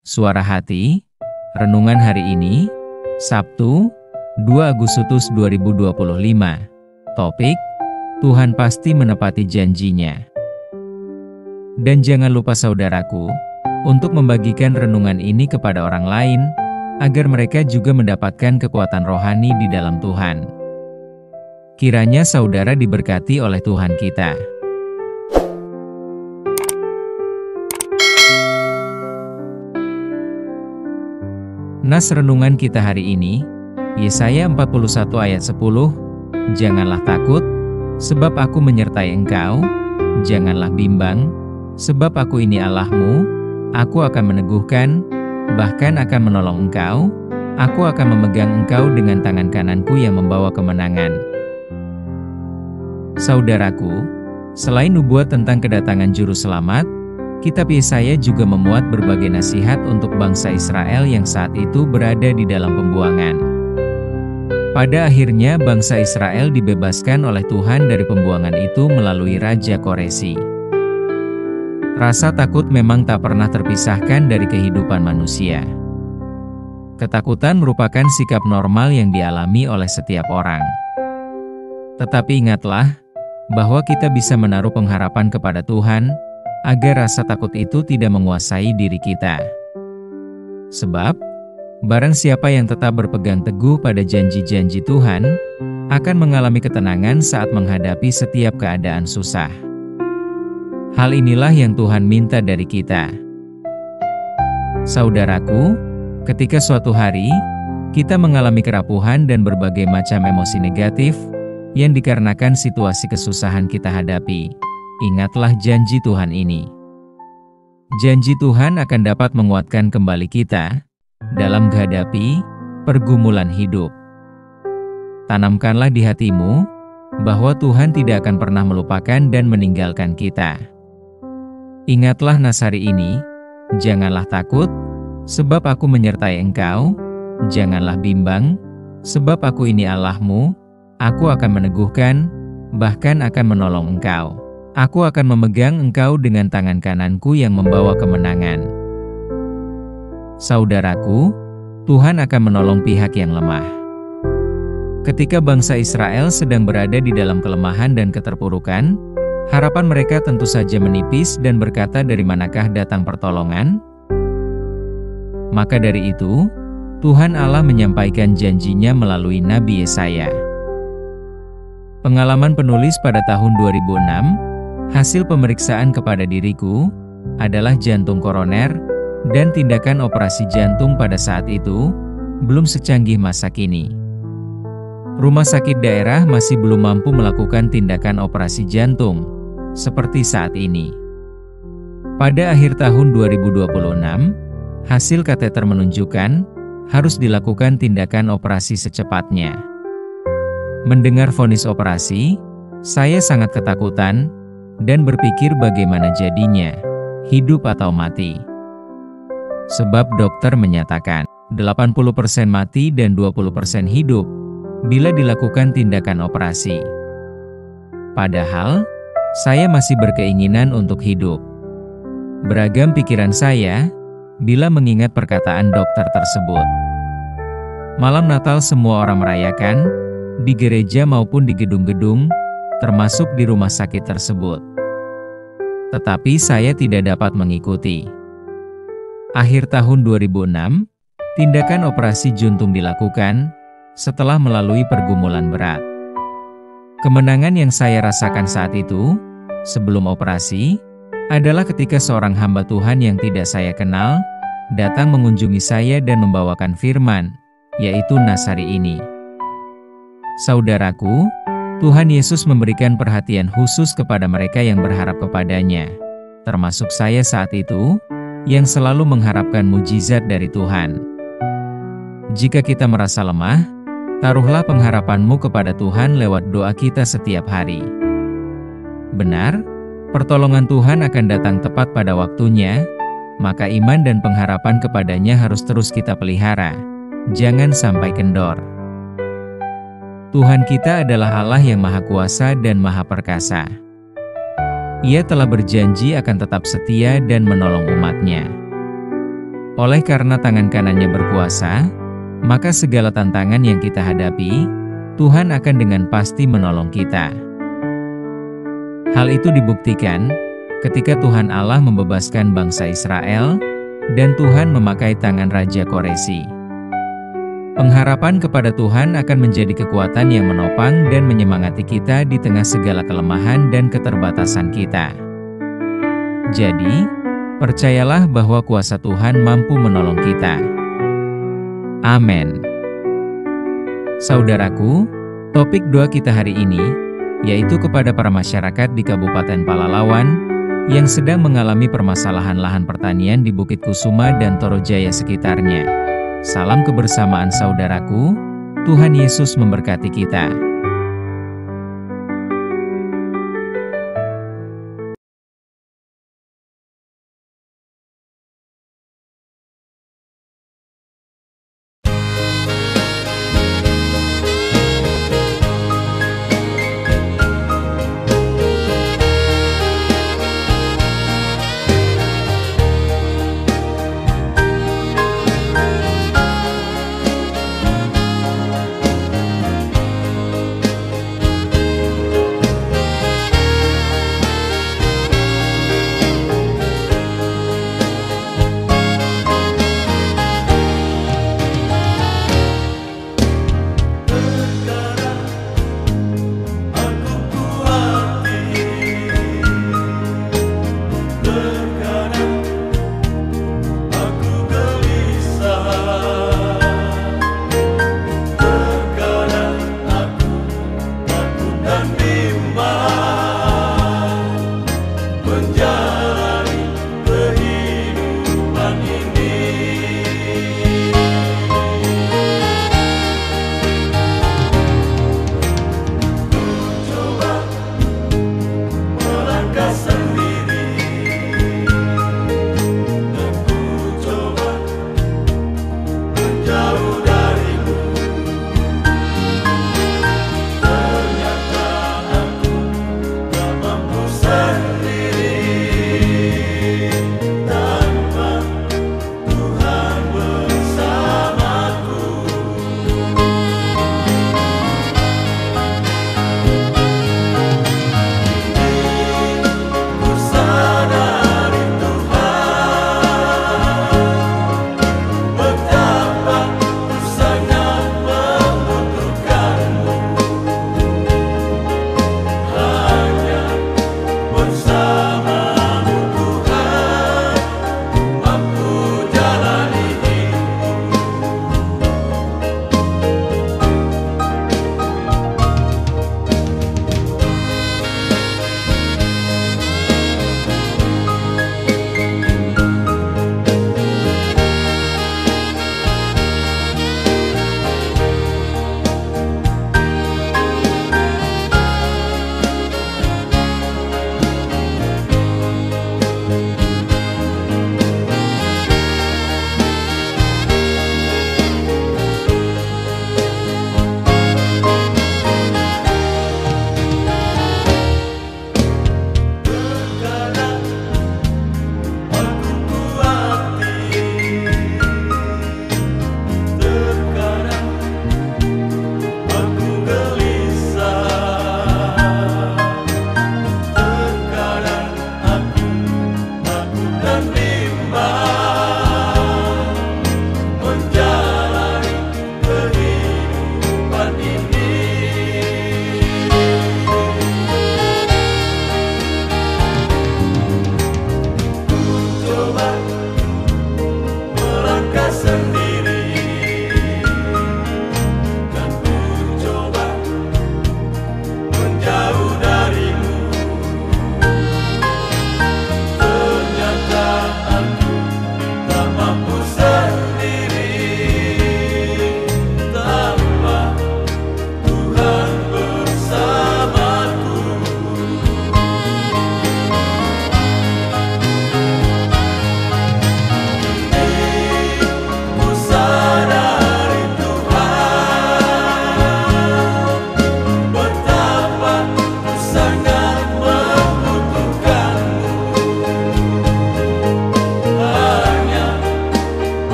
Suara Hati, renungan hari ini, Sabtu, 2 Agustus 2025. Topik, Tuhan pasti menepati janjinya. Dan jangan lupa saudaraku, untuk membagikan renungan ini kepada orang lain, agar mereka juga mendapatkan kekuatan rohani di dalam Tuhan. Kiranya saudara diberkati oleh Tuhan kita. Nas renungan kita hari ini, Yesaya 41 ayat 10, Janganlah takut, sebab aku menyertai engkau, janganlah bimbang, sebab aku ini Allahmu, aku akan meneguhkan, bahkan akan menolong engkau, aku akan memegang engkau dengan tangan kananku yang membawa kemenangan. Saudaraku, selain nubuat tentang kedatangan Juru Selamat, Kitab Yesaya juga memuat berbagai nasihat untuk bangsa Israel yang saat itu berada di dalam pembuangan. Pada akhirnya bangsa Israel dibebaskan oleh Tuhan dari pembuangan itu melalui Raja Koresi. Rasa takut memang tak pernah terpisahkan dari kehidupan manusia. Ketakutan merupakan sikap normal yang dialami oleh setiap orang. Tetapi ingatlah, bahwa kita bisa menaruh pengharapan kepada Tuhan, agar rasa takut itu tidak menguasai diri kita. Sebab, barang siapa yang tetap berpegang teguh pada janji-janji Tuhan, akan mengalami ketenangan saat menghadapi setiap keadaan susah. Hal inilah yang Tuhan minta dari kita. Saudaraku, ketika suatu hari, kita mengalami kerapuhan dan berbagai macam emosi negatif, yang dikarenakan situasi kesusahan kita hadapi, ingatlah janji Tuhan ini. Janji Tuhan akan dapat menguatkan kembali kita dalam menghadapi pergumulan hidup. Tanamkanlah di hatimu bahwa Tuhan tidak akan pernah melupakan dan meninggalkan kita. Ingatlah nas hari ini, janganlah takut, sebab aku menyertai engkau, janganlah bimbang, sebab aku ini Allahmu, aku akan meneguhkan, bahkan akan menolong engkau. Aku akan memegang engkau dengan tangan kananku yang membawa kemenangan. Saudaraku, Tuhan akan menolong pihak yang lemah. Ketika bangsa Israel sedang berada di dalam kelemahan dan keterpurukan, harapan mereka tentu saja menipis dan berkata, dari manakah datang pertolongan? Maka dari itu, Tuhan Allah menyampaikan janjinya melalui Nabi Yesaya. Pengalaman penulis pada tahun 2006, hasil pemeriksaan kepada diriku adalah jantung koroner, dan tindakan operasi jantung pada saat itu belum secanggih masa kini. Rumah sakit daerah masih belum mampu melakukan tindakan operasi jantung seperti saat ini. Pada akhir tahun 2026, hasil kateter menunjukkan harus dilakukan tindakan operasi secepatnya. Mendengar vonis operasi, saya sangat ketakutan dan berpikir bagaimana jadinya, hidup atau mati. Sebab dokter menyatakan 80% mati dan 20% hidup bila dilakukan tindakan operasi. Padahal, saya masih berkeinginan untuk hidup. Beragam pikiran saya bila mengingat perkataan dokter tersebut. Malam Natal semua orang merayakan, di gereja maupun di gedung-gedung, termasuk di rumah sakit tersebut. Tetapi saya tidak dapat mengikuti. Akhir tahun 2006, tindakan operasi jantung dilakukan setelah melalui pergumulan berat. Kemenangan yang saya rasakan saat itu, sebelum operasi, adalah ketika seorang hamba Tuhan yang tidak saya kenal, datang mengunjungi saya dan membawakan firman, yaitu nas hari ini. Saudaraku, Tuhan Yesus memberikan perhatian khusus kepada mereka yang berharap kepadanya, termasuk saya saat itu, yang selalu mengharapkan mujizat dari Tuhan. Jika kita merasa lemah, taruhlah pengharapanmu kepada Tuhan lewat doa kita setiap hari. Benar, pertolongan Tuhan akan datang tepat pada waktunya, maka iman dan pengharapan kepadanya harus terus kita pelihara, jangan sampai kendor. Tuhan kita adalah Allah yang Maha Kuasa dan Maha Perkasa. Ia telah berjanji akan tetap setia dan menolong umat-Nya. Oleh karena tangan kanannya berkuasa, maka segala tantangan yang kita hadapi, Tuhan akan dengan pasti menolong kita. Hal itu dibuktikan ketika Tuhan Allah membebaskan bangsa Israel, dan Tuhan memakai tangan Raja Koresi. Pengharapan kepada Tuhan akan menjadi kekuatan yang menopang dan menyemangati kita di tengah segala kelemahan dan keterbatasan kita. Jadi, percayalah bahwa kuasa Tuhan mampu menolong kita. Amin. Saudaraku, topik doa kita hari ini, yaitu kepada para masyarakat di Kabupaten Palalawan, yang sedang mengalami permasalahan lahan pertanian di Bukit Kusuma dan Torojaya sekitarnya. Salam kebersamaan saudaraku, Tuhan Yesus memberkati kita.